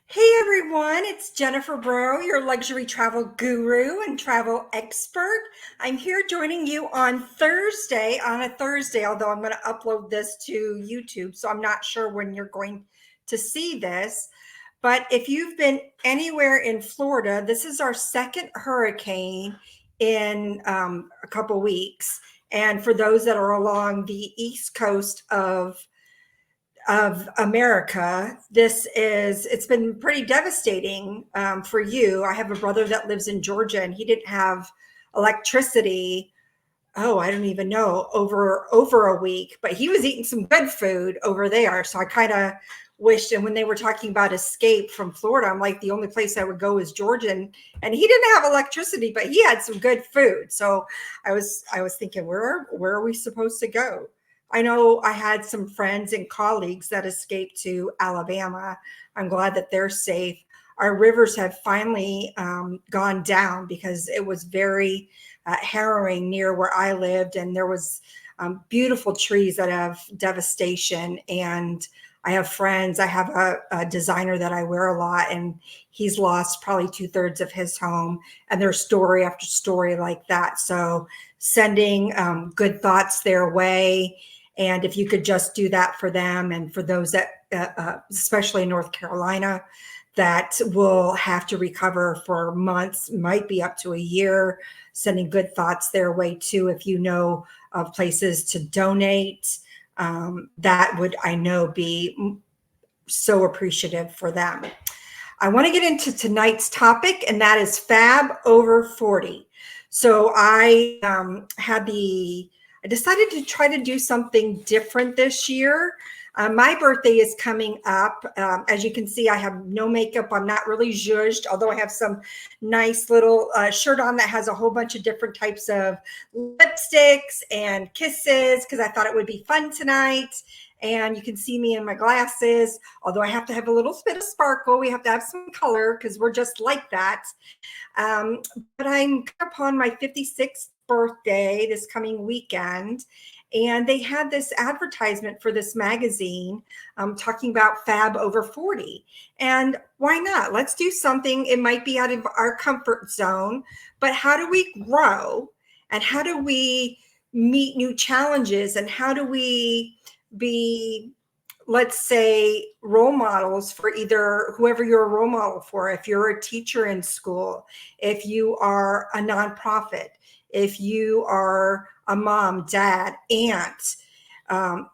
Hey everyone, it's Jennifer Bro, your luxury travel guru and travel expert. I'm here joining you on a Thursday, although I'm going to upload this to YouTube, so I'm not sure when you're going to see this. But if you've been anywhere in Florida, this is our second hurricane in a couple weeks. And for those that are along the east coast of America, it's been pretty devastating for you. I have a brother that lives in Georgia and he didn't have electricity. Oh, I don't even know, over a week, but he was eating some good food over there. So I kind of wished, and when they were talking about escape from Florida, I'm like, the only place I would go is Georgia. And he didn't have electricity, but he had some good food. So I was thinking, where are we supposed to go? I know I had some friends and colleagues that escaped to Alabama. I'm glad that they're safe. Our rivers have finally gone down because it was very harrowing near where I lived, and there was beautiful trees that have devastation. And I have friends. I have a designer that I wear a lot, and he's lost probably 2/3 of his home. And there's story after story like that. So sending good thoughts their way. And if you could just do that for them and for those that, especially in North Carolina, that will have to recover for months, might be up to a year, sending good thoughts their way too. If you know of places to donate, that would, I know, be so appreciative for them. I want to get into tonight's topic, and that is Fab Over 40. So I decided to try to do something different this year. My birthday is coming up. As you can see, I have no makeup. I'm not really zhuzhed, although I have some nice little shirt on that has a whole bunch of different types of lipsticks and kisses because I thought it would be fun tonight. And you can see me in my glasses, although I have to have a little bit of sparkle. We have to have some color because we're just like that. Um, but I'm upon my 56th birthday this coming weekend. And they had this advertisement for this magazine talking about Fab Over 40. And why not? Let's do something. It might be out of our comfort zone, but how do we grow? And how do we meet new challenges? And how do we be, let's say, role models for either whoever you're a role model for? If you're a teacher in school, if you are a nonprofit, if you are a mom, dad, aunt,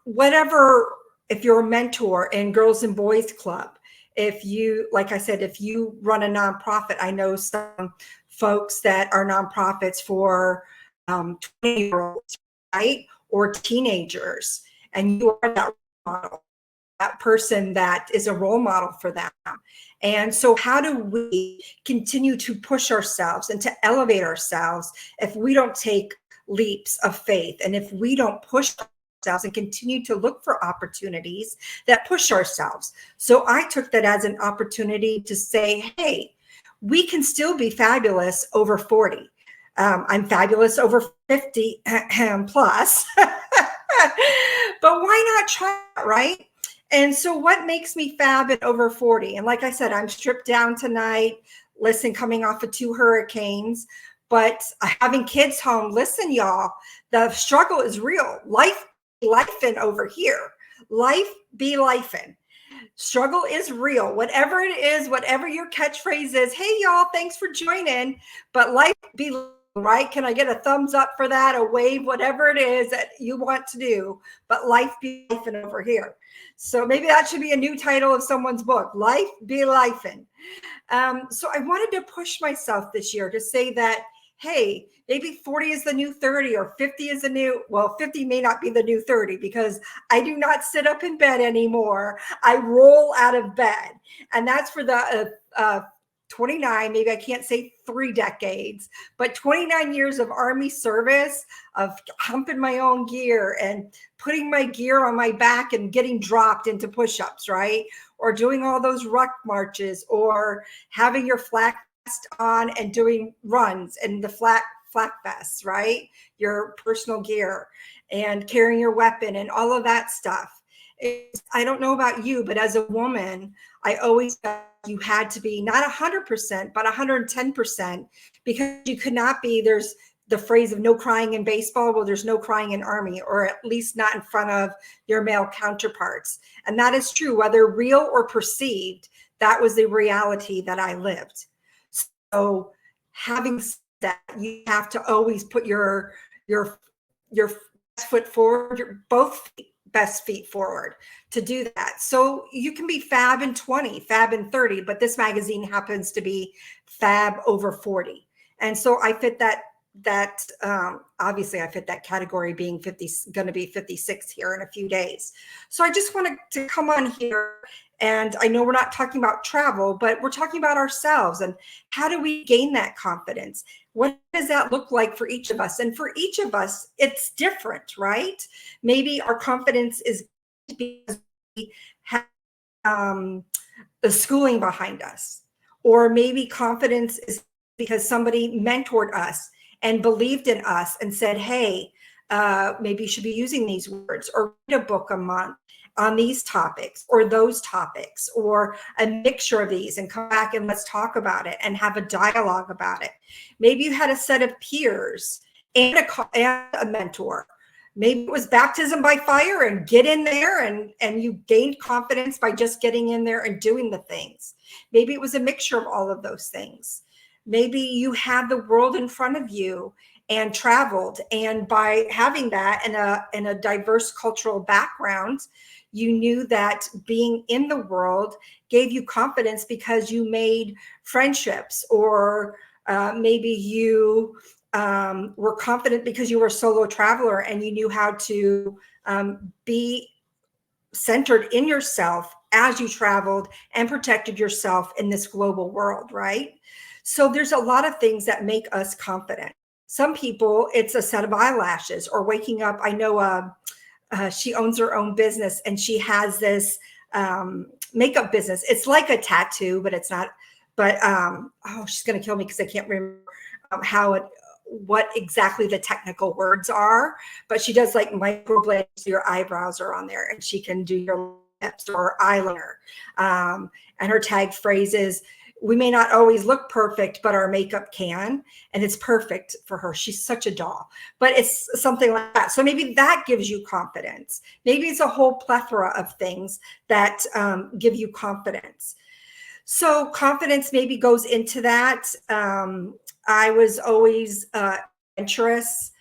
whatever, if you're a mentor in Girls and Boys Club, if you, like I said, if you run a nonprofit, I know some folks that are nonprofits for 20-year-olds, right? Or teenagers, and you are that model, that person that is a role model for them. And so how do we continue to push ourselves and to elevate ourselves if we don't take leaps of faith, and if we don't push ourselves and continue to look for opportunities that push ourselves? So I took that as an opportunity to say, hey, we can still be fabulous over 40. I'm fabulous over 50 plus, but why not try it, right? And so what makes me fab at over 40? And like I said, I'm stripped down tonight, listen, coming off of 2 hurricanes, but having kids home, listen, y'all, the struggle is real. Life be lifing over here. Life be lifing. Struggle is real. Whatever it is, whatever your catchphrase is, hey, y'all, thanks for joining, but life be right? Can I get a thumbs up for that, a wave, whatever it is that you want to do, but life be lifing over here. So maybe that should be a new title of someone's book, Life Be Lifing. So I wanted to push myself this year to say that, hey, maybe 40 is the new 30 or 50 is the new, well, 50 may not be the new 30 because I do not sit up in bed anymore. I roll out of bed. And that's for the 29, maybe I can't say 3 decades, but 29 years of Army service, of humping my own gear and putting my gear on my back and getting dropped into push-ups, right? Or doing all those ruck marches, or having your flak vest on and doing runs and the flak vests, right? Your personal gear and carrying your weapon and all of that stuff. I don't know about you, but as a woman, I always felt you had to be not 100%, but 110%, because you could not be, there's the phrase of no crying in baseball. Well, there's no crying in Army, or at least not in front of your male counterparts. And that is true, whether real or perceived. That was the reality that I lived. So having said that, you have to always put your best foot forward, your both best feet forward to do that. So you can be fab in 20, fab in 30, but this magazine happens to be Fab Over 40. And so I fit that obviously I fit that category, being 50, going to be 56 here in a few days. So I just wanted to come on here, and I know we're not talking about travel, but we're talking about ourselves and how do we gain that confidence? What does that look like for each of us? And for each of us, it's different, right? Maybe our confidence is because we have the schooling behind us, or maybe confidence is because somebody mentored us and believed in us and said, hey, maybe you should be using these words, or read a book a month on these topics or those topics, or a mixture of these, and come back and let's talk about it and have a dialogue about it. Maybe you had a set of peers and a mentor. Maybe it was baptism by fire and get in there, and you gained confidence by just getting in there and doing the things. Maybe it was a mixture of all of those things. Maybe you had the world in front of you and traveled, and by having that in a diverse cultural background, you knew that being in the world gave you confidence because you made friendships, or maybe you were confident because you were a solo traveler and you knew how to be centered in yourself as you traveled and protected yourself in this global world, right? So there's a lot of things that make us confident. Some people, it's a set of eyelashes, or waking up. I know she owns her own business, and she has this makeup business. It's like a tattoo, but it's not. But oh, she's going to kill me because I can't remember what exactly the technical words are. But she does like microblades, so your eyebrows are on there, and she can do your lips or eyeliner. And her tag phrase is, we may not always look perfect, but our makeup can, and it's perfect for her. She's such a doll, but it's something like that. So maybe that gives you confidence. Maybe it's a whole plethora of things that give you confidence. So confidence maybe goes into that. I was always adventurous.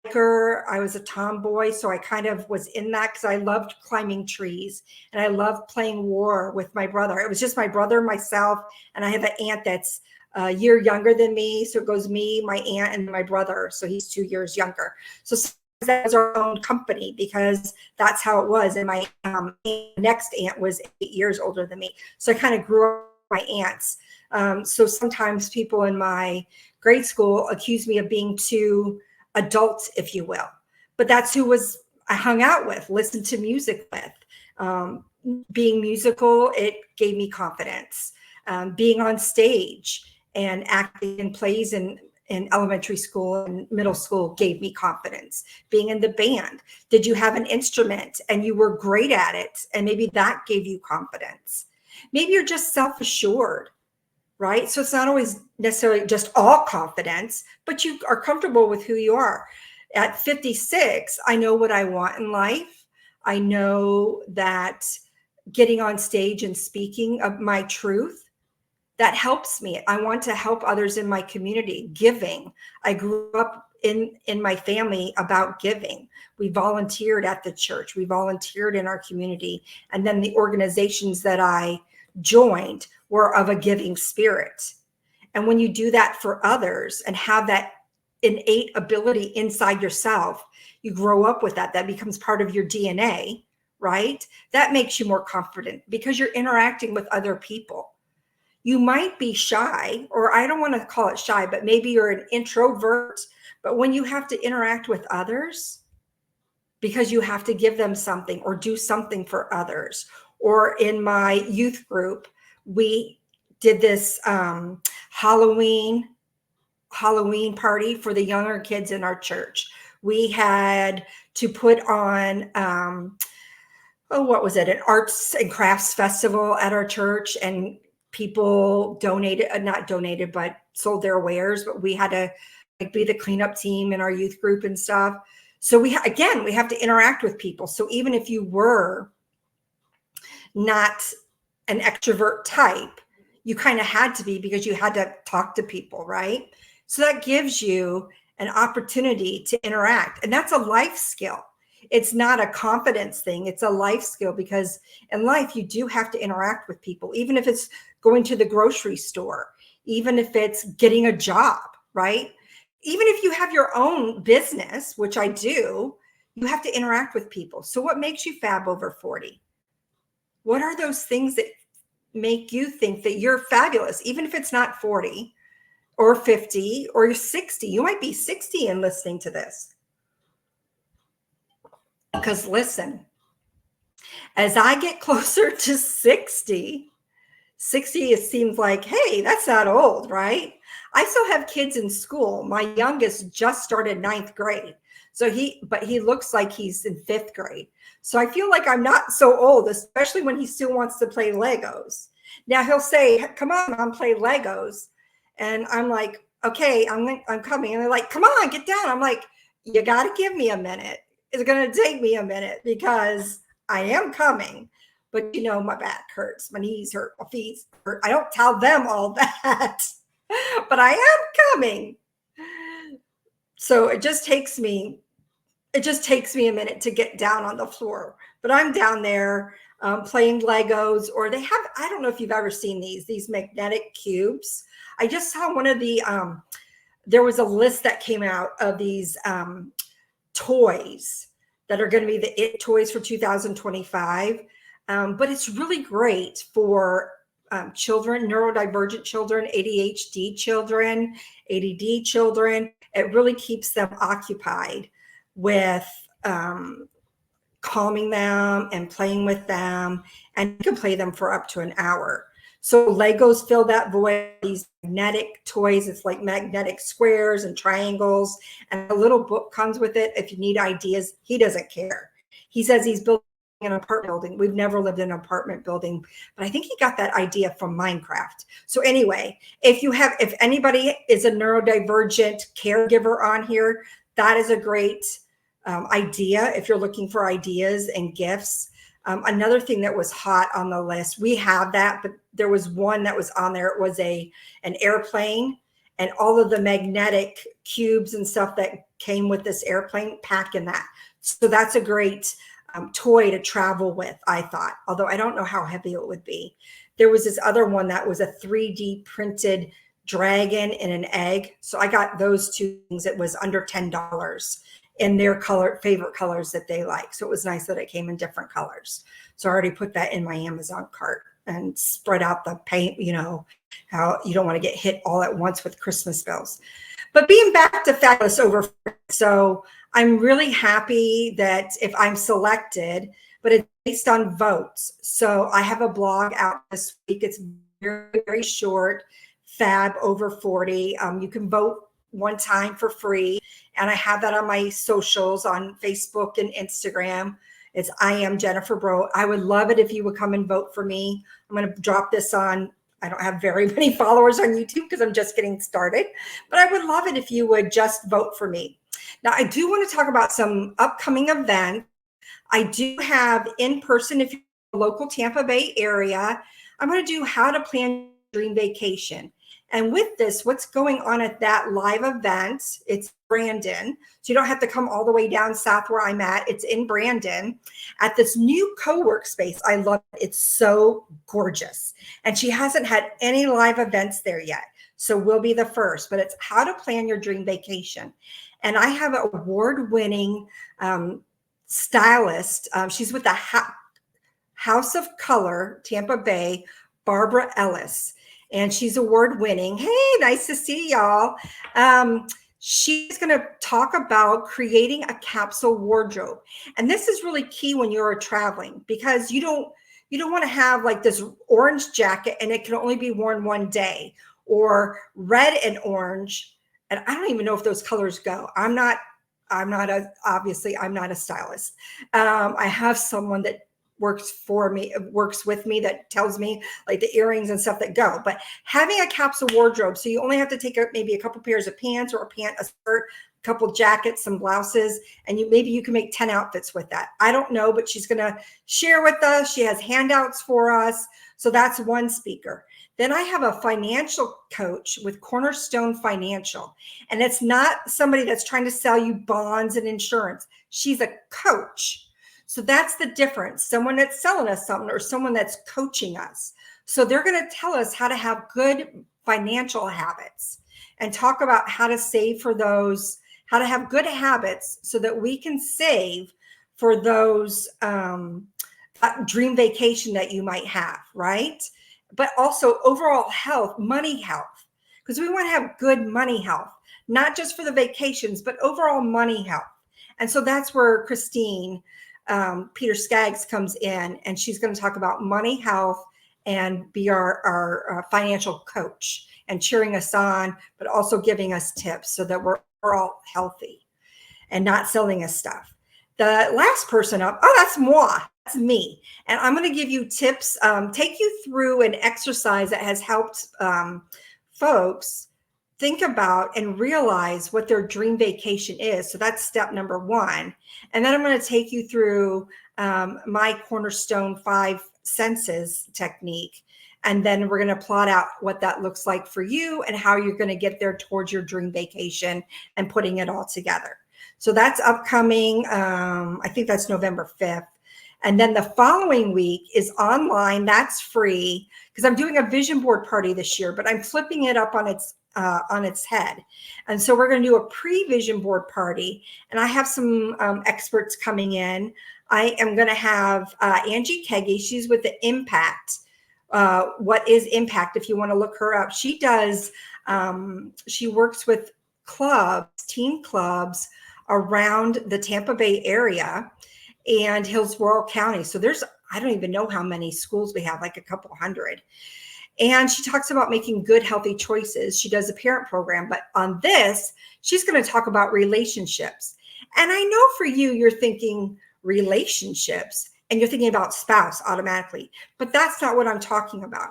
I was a tomboy, so I kind of was in that because I loved climbing trees and I loved playing war with my brother. It was just my brother, myself, and I have an aunt that's a year younger than me. So it goes me, my aunt, and my brother. So he's 2 years younger. So that was our own company because that's how it was. And my next aunt was 8 years older than me. So I kind of grew up with my aunts. So sometimes people in my grade school accused me of being too adults, if you will, but that's who I hung out with, listened to music with. Being musical, it gave me confidence. Being on stage and acting in plays in elementary school and middle school gave me confidence. Being in the band, did you have an instrument and you were great at it, and maybe that gave you confidence. Maybe you're just self-assured, right? So it's not always necessarily just all confidence, but you are comfortable with who you are. At 56, I know what I want in life. I know that getting on stage and speaking of my truth, that helps me. I want to help others in my community. Giving. I grew up in my family about giving. We volunteered at the church. We volunteered in our community. And then the organizations that I joined were of a giving spirit. And when you do that for others and have that innate ability inside yourself, you grow up with that. That becomes part of your DNA, right? That makes you more confident because you're interacting with other people. You might be shy, or I don't want to call it shy, but maybe you're an introvert. But when you have to interact with others because you have to give them something or do something for others, or in my youth group, we did this Halloween party for the younger kids in our church. We had to put on oh, what was it? An arts and crafts festival at our church, and people donated, not donated, but sold their wares. But we had to like be the cleanup team in our youth group and stuff. So again, we have to interact with people. So even if you were not an extrovert type, you kind of had to be, because you had to talk to people, right? So that gives you an opportunity to interact. And that's a life skill. It's not a confidence thing. It's a life skill, because in life, you do have to interact with people, even if it's going to the grocery store, even if it's getting a job, right? Even if you have your own business, which I do, you have to interact with people. So what makes you Fab over 40? What are those things that make you think that you're fabulous, even if it's not 40 or 50 or 60? You might be 60 and listening to this. Because listen, as I get closer to 60, it seems like, hey, that's not old, right? I still have kids in school. My youngest just started 9th grade. But he looks like he's in 5th grade. So I feel like I'm not so old, especially when he still wants to play Legos. Now he'll say, come on, Mom, play Legos. And I'm like, okay, I'm coming. And they're like, come on, get down. I'm like, you got to give me a minute. It's going to take me a minute, because I am coming. But my back hurts, my knees hurt, my feet hurt. I don't tell them all that, but I am coming. So it just takes me a minute to get down on the floor. But I'm down there playing Legos, or they have, I don't know if you've ever seen these magnetic cubes. I just saw one of the, there was a list that came out of these toys that are going to be the IT toys for 2025. But it's really great for children, neurodivergent children, ADHD children, ADD children. It really keeps them occupied with calming them and playing with them. And you can play them for up to an hour. So Legos fill that void. These magnetic toys, it's like magnetic squares and triangles. And a little book comes with it if you need ideas. He doesn't care. He says he's building an apartment building. We've never lived in an apartment building, but I think he got that idea from Minecraft. So anyway, if anybody is a neurodivergent caregiver on here, that is a great idea if you're looking for ideas and gifts. Another thing that was hot on the list, we have that, but there was one that was on there. It was an airplane, and all of the magnetic cubes and stuff that came with this airplane packed in that. So that's a great toy to travel with, I thought, although I don't know how heavy it would be. There was this other one that was a 3D printed dragon and an egg. So I got those two things. It was under $10 in their favorite colors that they like. So it was nice that it came in different colors. So I already put that in my Amazon cart and spread out the paint, how you don't want to get hit all at once with Christmas bells. But being back to Fabulous Over, so I'm really happy that if I'm selected, but it's based on votes. So I have a blog out this week. It's very, very short, Fab Over 40. You can vote one time for free. And I have that on my socials on Facebook and Instagram. It's I am Jennifer Bro. I would love it if you would come and vote for me. I'm going to drop this on. I don't have very many followers on YouTube because I'm just getting started, but I would love it if you would just vote for me. Now, I do want to talk about some upcoming events. I do have in person, if you're in the local Tampa Bay area, I'm going to do how to plan your dream vacation. And with this, what's going on at that live event, it's Brandon. So you don't have to come all the way down south where I'm at. It's in Brandon at this new co-work space. I love it. It's so gorgeous. And she hasn't had any live events there yet. So we'll be the first, but it's how to plan your dream vacation. And I have an award-winning stylist. She's with the House of Color, Tampa Bay, Barbara Ellis. And she's award-winning. Hey, nice to see y'all. She's going to talk about creating a capsule wardrobe. And this is really key when you're traveling, because you don't want to have like this orange jacket and it can only be worn one day, or red and orange. And I don't even know if those colors go. I'm not a stylist. I have someone that works with me, that tells me like the earrings and stuff that go. But having a capsule wardrobe, so you only have to take maybe a couple pairs of pants or a skirt, a couple jackets, some blouses, and maybe you can make 10 outfits with that. I don't know, but she's going to share with us. She has handouts for us. So that's one speaker. Then I have a financial coach with Cornerstone Financial. And it's not somebody that's trying to sell you bonds and insurance. She's a coach. So that's the difference. Someone that's selling us something or someone that's coaching us. So they're going to tell us how to have good financial habits and talk about how to save for those, how to have good habits so that we can save for those dream vacation that you might have, right? But also overall health, money health, because we want to have good money health, not just for the vacations, but overall money health. And so that's where Christine Peter Skaggs comes in, and she's going to talk about money health and be our financial coach and cheering us on, but also giving us tips so that we're all healthy and not selling us stuff. The last person up, oh, that's moi. That's me. And I'm going to give you tips, take you through an exercise that has helped folks think about and realize what their dream vacation is. So that's step number one. And then I'm going to take you through my Cornerstone 5 senses technique. And then we're going to plot out what that looks like for you and how you're going to get there towards your dream vacation and putting it all together. So that's upcoming. I think that's November 5th. And then the following week is online. That's free because I'm doing a vision board party this year, but I'm flipping it up on its head. And so we're going to do a pre-vision board party. And I have some experts coming in. I am going to have Angie Keggy. She's with the Impact. What is Impact? If you want to look her up, she does. She works with clubs, teen clubs around the Tampa Bay area and Hillsborough County. So I don't even know how many schools we have, like a couple hundred. And she talks about making good, healthy choices. She does a parent program, but on this, she's going to talk about relationships. And I know for you, you're thinking relationships and you're thinking about spouse automatically, but that's not what I'm talking about.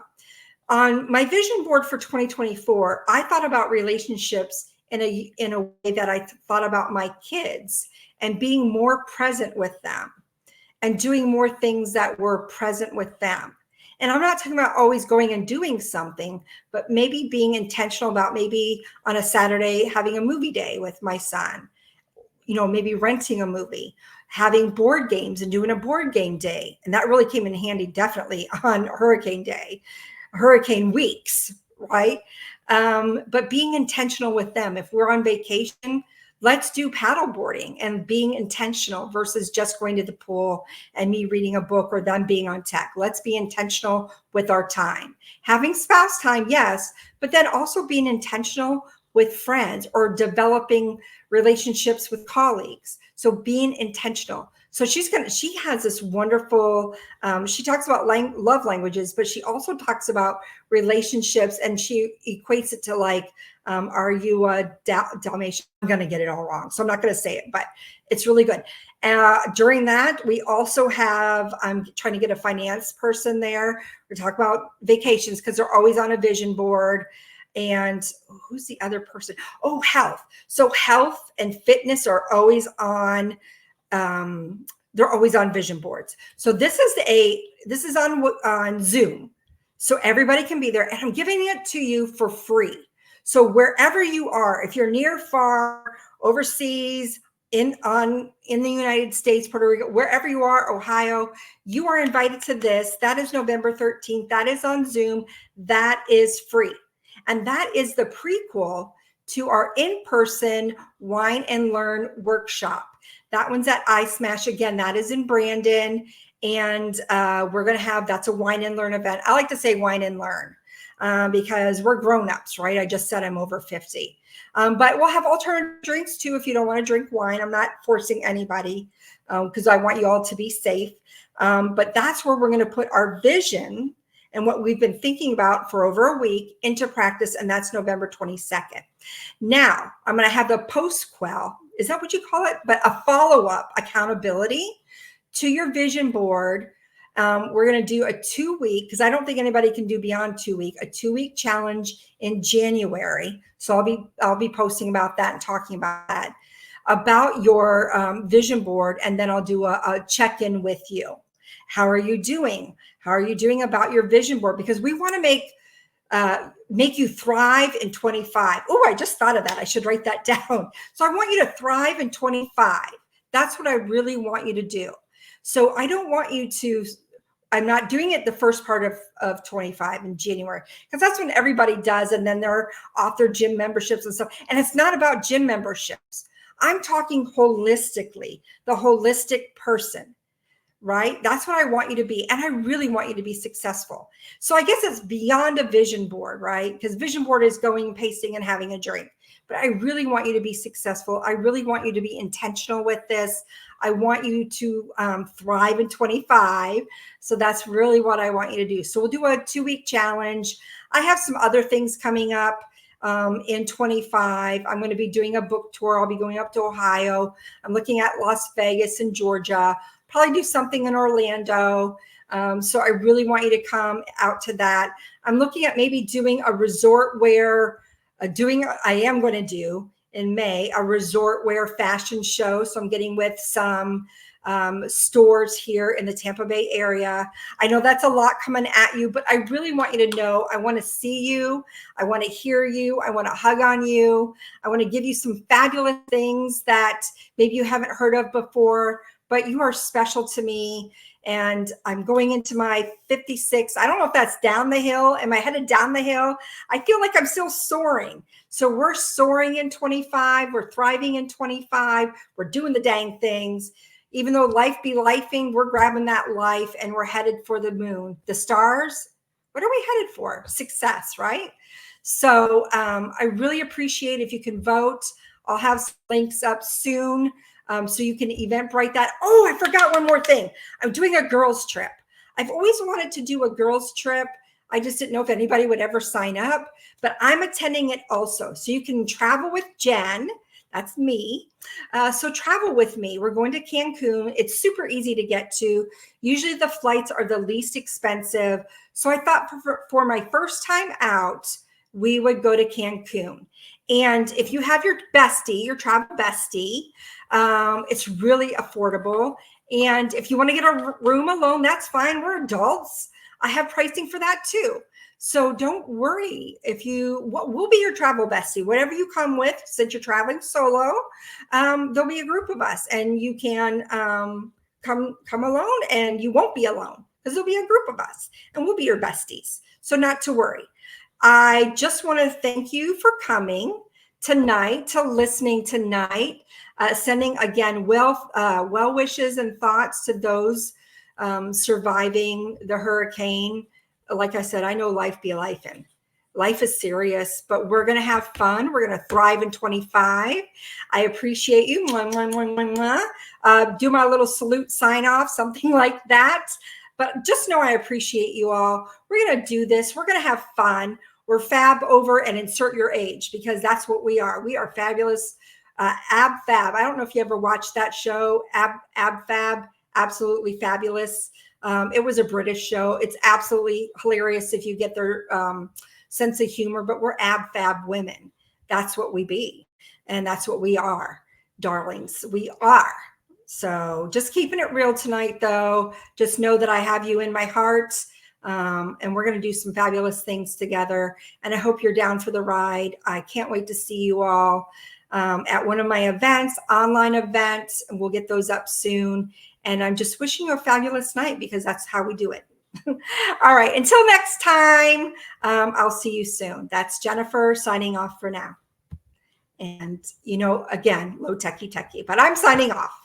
On my vision board for 2024, I thought about relationships in a way that I thought about my kids and being more present with them and doing more things that were present with them. And I'm not talking about always going and doing something, but maybe being intentional about maybe on a Saturday having a movie day with my son, maybe renting a movie, having board games and doing a board game day. And that really came in handy definitely on hurricane weeks, right? But being intentional with them. If we're on vacation, let's do paddle boarding and being intentional versus just going to the pool and me reading a book or them being on tech. Let's be intentional with our time. Having spouse time, yes, but then also being intentional with friends or developing relationships with colleagues. So being intentional. So she has this wonderful, she talks about love languages, but she also talks about relationships, and she equates it to like, are you a Dalmatian? I'm going to get it all wrong, so I'm not going to say it, but it's really good. During that, we also have, I'm trying to get a finance person there. We talk about vacations because they're always on a vision board. And who's the other person? Oh, health. So health and fitness are always on, they're always on vision boards. So this is on Zoom. So everybody can be there, and I'm giving it to you for free. So wherever you are, if you're near, far, overseas, in the United States, Puerto Rico, wherever you are, Ohio, you are invited to this. That is November 13th. That is on Zoom. That is free. And that is the prequel to our in-person Wine and Learn workshop. That one's at iSmash. Again, that is in Brandon. And we're going to have, that's a Wine and Learn event. I like to say Wine and Learn because we're grown-ups, right? I just said I'm over 50. But we'll have alternative drinks too if you don't want to drink wine. I'm not forcing anybody because I want you all to be safe. But that's where we're going to put our vision and what we've been thinking about for over a week into practice, and that's November 22nd. Now, I'm going to have the post-quell, is that what you call it? But a follow-up accountability to your vision board We're going to do a 2-week, because I don't think anybody can do beyond 2 week, a 2-week challenge in January. So I'll be posting about that and talking about that, about your vision board. And then I'll do a check-in with you. How are you doing? How are you doing about your vision board? Because we want to make you thrive in 25. Oh, I just thought of that. I should write that down. So I want you to thrive in 25. That's what I really want you to do. So I don't want you to, I'm not doing it the first part of 25 in January, because that's when everybody does. And then they're off their gym memberships and stuff. And it's not about gym memberships. I'm talking holistically, the holistic person, right? That's what I want you to be. And I really want you to be successful. So I guess it's beyond a vision board, right? Because vision board is going, pasting, and having a drink. But I really want you to be successful. I really want you to be intentional with this. I want you to thrive in 25. So that's really what I want you to do. So we'll do a 2-week challenge. I have some other things coming up in 25. I'm going to be doing a book tour. I'll be going up to Ohio. I'm looking at Las Vegas and Georgia. Probably do something in Orlando. So I really want you to come out to that. I'm looking at maybe doing a resort wear, I am going to do in May, a resort wear fashion show. So I'm getting with some stores here in the Tampa Bay area. I know that's a lot coming at you, but I really want you to know, I want to see you. I want to hear you. I want to hug on you. I want to give you some fabulous things that maybe you haven't heard of before, but you are special to me. And I'm going into my 56. I don't know if that's down the hill. Am I headed down the hill? I feel like I'm still soaring. So we're soaring in 25. We're thriving in 25. We're doing the dang things. Even though life be lifing, we're grabbing that life and we're headed for the moon. The stars, what are we headed for? Success, right? So I really appreciate if you can vote. I'll have some links up soon. So you can Eventbrite that. Oh, I forgot one more thing. I'm doing a girls trip. I've always wanted to do a girls trip. I just didn't know if anybody would ever sign up, but I'm attending it also. So you can travel with Jen. That's me. So travel with me. We're going to Cancun. It's super easy to get to. Usually the flights are the least expensive. So I thought for my first time out, we would go to Cancun. And if you have your bestie, your travel bestie, it's really affordable. And if you want to get a room alone, that's fine. We're adults. I have pricing for that too. So don't worry. We'll be your travel bestie. Whatever you come with, since you're traveling solo, there'll be a group of us, and you can come alone, and you won't be alone because there'll be a group of us, and we'll be your besties. So not to worry. I just want to thank you for coming tonight, to listening tonight, sending again well wishes and thoughts to those surviving the hurricane. Like I said, I know life be lifing. Life is serious, but we're going to have fun. We're going to thrive in 25. I appreciate you. Mwah, mwah, mwah, mwah, mwah. Do my little salute sign off, something like that. But just know I appreciate you all. We're going to do this. We're going to have fun. We're Fab Over and insert your age, because that's what we are. We are fabulous. Ab Fab. I don't know if you ever watched that show, Ab Fab. Absolutely fabulous. It was a British show. It's absolutely hilarious if you get their sense of humor, but we're Ab Fab women. That's what we be. And that's what we are, darlings. We are. So just keeping it real tonight, though. Just know that I have you in my heart. And we're going to do some fabulous things together. And I hope you're down for the ride. I can't wait to see you all at one of my events, online events, and we'll get those up soon. And I'm just wishing you a fabulous night, because that's how we do it. All right. Until next time, I'll see you soon. That's Jennifer signing off for now. And, again, low techie, but I'm signing off.